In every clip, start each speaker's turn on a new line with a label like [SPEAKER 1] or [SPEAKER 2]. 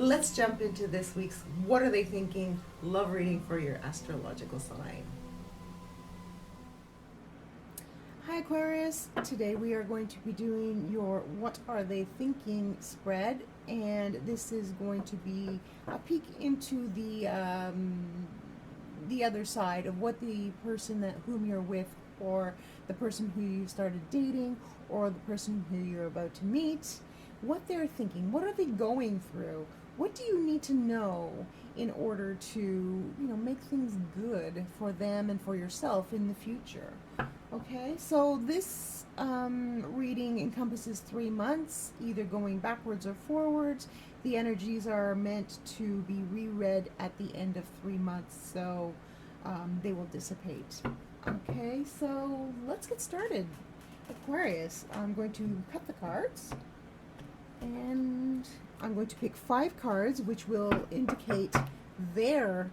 [SPEAKER 1] Let's jump into this week's What Are They Thinking love reading for your astrological sign. Hi Aquarius, today we are going to be doing your What Are They Thinking spread, and this is going to be a peek into the other side of what the person whom you're with, or the person who you started dating, or the person who you're about to meet, what they're thinking. What are they going through? What do you need to know in order to, make things good for them and for yourself in the future? Okay, so this reading encompasses 3 months, either going backwards or forwards. The energies are meant to be reread at the end of 3 months, so they will dissipate. Okay, so let's get started. Aquarius, I'm going to cut the cards, and I'm going to pick 5 cards, which will indicate where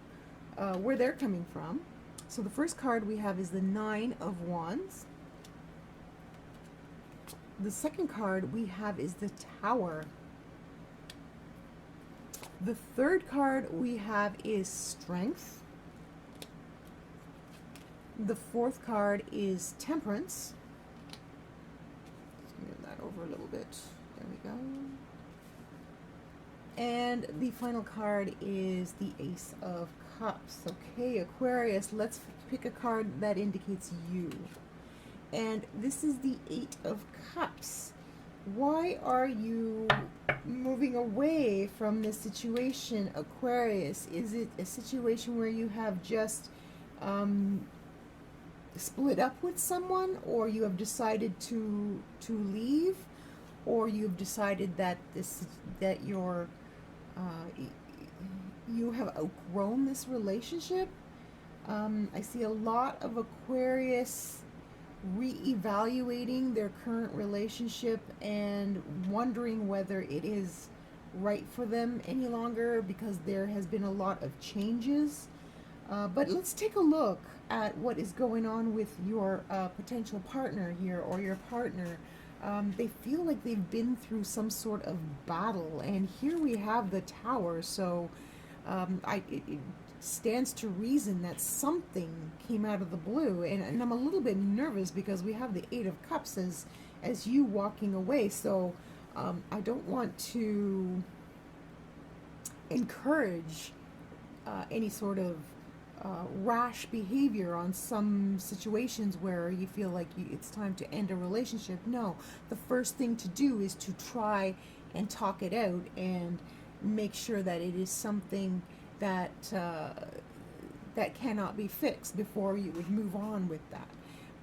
[SPEAKER 1] they're coming from. So the first card we have is the 9 of Wands. The second card we have is the Tower. The third card we have is Strength. The fourth card is Temperance. Let's move that over a little bit. There we go. And the final card is the Ace of Cups. Okay, Aquarius, let's pick a card that indicates you. And this is the 8 of Cups. Why are you moving away from this situation, Aquarius? Is it a situation where you have just split up with someone, or you have decided to leave, or you've decided that you have outgrown this relationship? I see a lot of Aquarius reevaluating their current relationship and wondering whether it is right for them any longer, because there has been a lot of changes. But let's take a look at what is going on with your potential partner here, or your partner. They feel like they've been through some sort of battle, and here we have the Tower, so it stands to reason that something came out of the blue, and I'm a little bit nervous because we have the 8 of Cups as you walking away, so I don't want to encourage any sort of rash behavior on some situations where you feel like it's time to end a relationship. No, the first thing to do is to try and talk it out and make sure that it is something that that cannot be fixed before you would move on with that.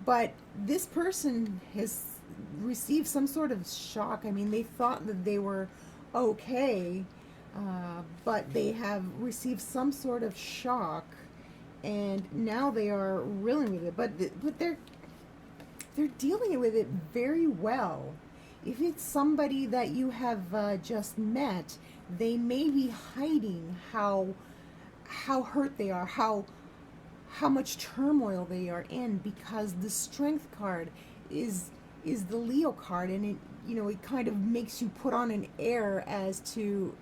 [SPEAKER 1] But this person has received some sort of shock. I mean, they thought that they were okay, but they have received some sort of shock, and now they are reeling with it. But they're dealing with it very well. If it's somebody that you have just met, they may be hiding how hurt they are, how much turmoil they are in, because the Strength card is the Leo card, and it kind of makes you put on an air as to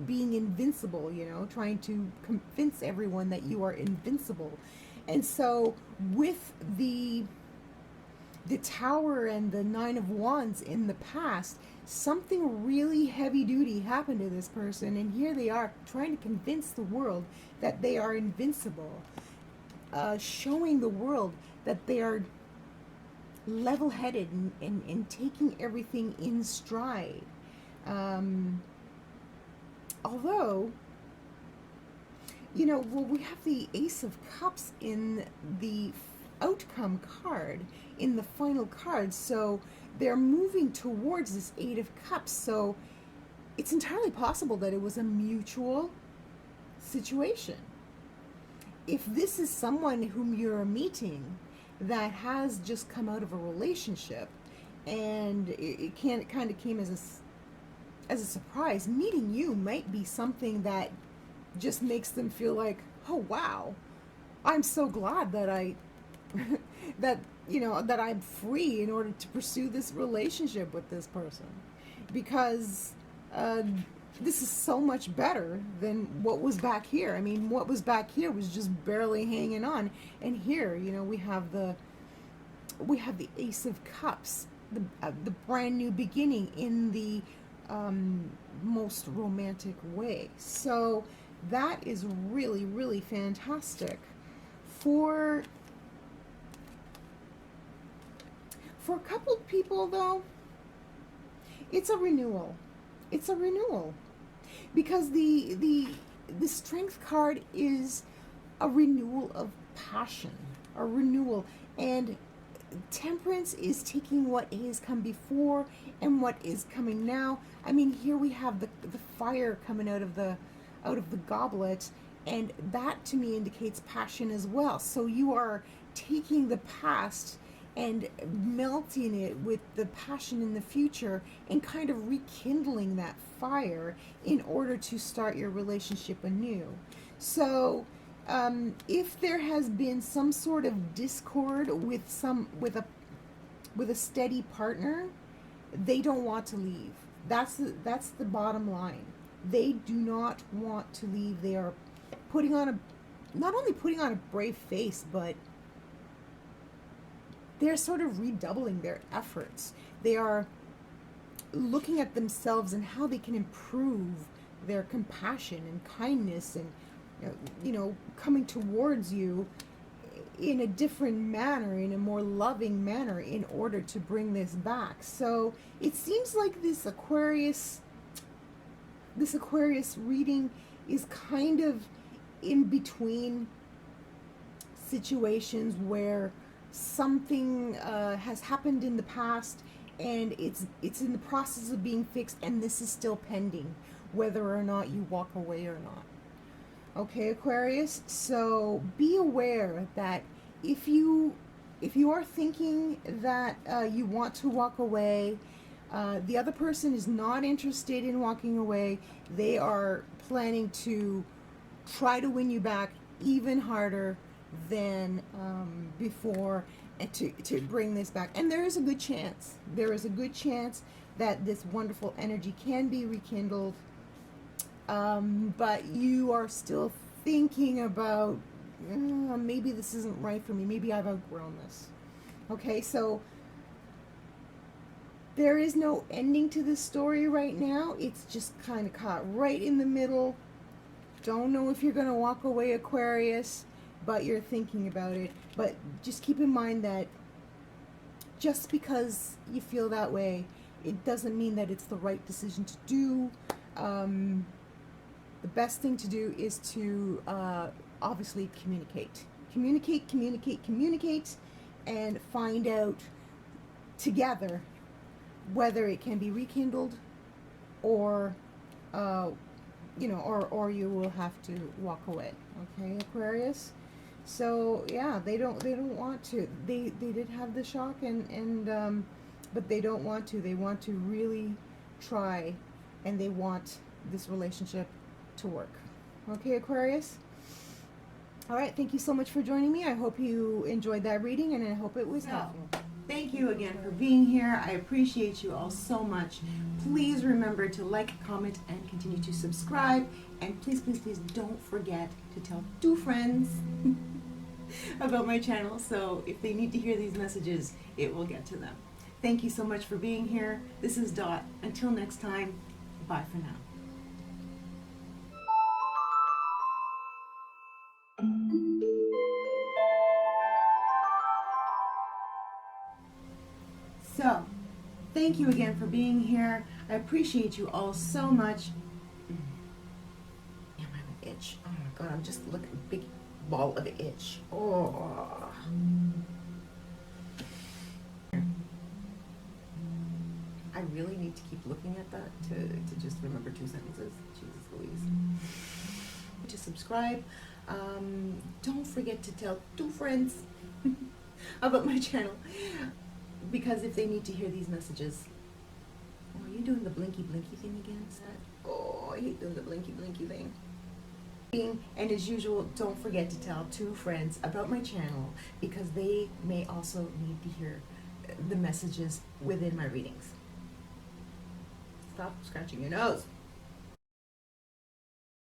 [SPEAKER 1] being invincible, trying to convince everyone that you are invincible. And so with the Tower and the 9 of Wands in the past, something really heavy duty happened to this person, and here they are trying to convince the world that they are invincible, showing the world that they are level-headed and taking everything in stride. Although, we have the Ace of Cups in the outcome card, in the final card, so they're moving towards this 8 of Cups, so it's entirely possible that it was a mutual situation. If this is someone whom you're meeting that has just come out of a relationship, and it kind of came as a surprise, meeting you might be something that just makes them feel like, oh wow, I'm so glad that that I'm free in order to pursue this relationship with this person, because this is so much better than what was back here. I mean, what was back here was just barely hanging on, and here, you know, we have the Ace of Cups, the brand new beginning in the most romantic way. So that is really, really fantastic. For a couple people, though, it's a renewal. It's a renewal, because the Strength card is a renewal of passion, a renewal, and Temperance is taking what has come before and what is coming now. I mean, here we have the fire coming out of the goblet, and that to me indicates passion as well. So you are taking the past and melting it with the passion in the future and kind of rekindling that fire in order to start your relationship anew. So if there has been some sort of discord with a steady partner, they don't want to leave. That's the bottom line. They do not want to leave. They are not only putting on a brave face, but they're sort of redoubling their efforts. They are looking at themselves and how they can improve their compassion and kindness, and you know, coming towards you in a different manner, in a more loving manner, in order to bring this back. So it seems like this Aquarius reading is kind of in between situations where something has happened in the past and it's in the process of being fixed, and this is still pending, whether or not you walk away or not. Okay, Aquarius, so be aware that if you are thinking that you want to walk away, the other person is not interested in walking away. They are planning to try to win you back even harder than before, and to bring this back. And there is a good chance. There is a good chance that this wonderful energy can be rekindled. But you are still thinking about, maybe this isn't right for me. Maybe I've outgrown this. Okay, so there is no ending to this story right now. It's just kind of caught right in the middle. Don't know if you're going to walk away, Aquarius, but you're thinking about it. But just keep in mind that just because you feel that way, it doesn't mean that it's the right decision to do. The best thing to do is to obviously communicate, and find out together whether it can be rekindled, or or you will have to walk away. Okay, Aquarius. So yeah, they don't want to. They did have the shock, and but they don't want to. They want to really try, and they want this relationship to work. Okay, Aquarius. All right, thank you so much for joining me. I hope you enjoyed that reading, and I hope it was helpful. Thank you again for being here. I appreciate you all so much. Please remember to like, comment, and continue to subscribe. And please, please, please don't forget to tell 2 friends about my channel, so if they need to hear these messages, it will get to them. Thank you so much for being here. This is Dot. Until next time, bye for now. So, thank you again for being here. I appreciate you all so much. Damn, I have an itch. Oh my god, I'm just looking big ball of itch. Oh. I really need to keep looking at that to just remember 2 sentences. Jesus Louise. To subscribe. Don't forget to tell 2 friends about my channel, because if they need to hear these messages. Oh, are you doing the blinky blinky thing again? Is that? Oh, I hate doing the blinky blinky thing. And as usual, don't forget to tell 2 friends about my channel, because they may also need to hear the messages within my readings. Stop scratching your nose.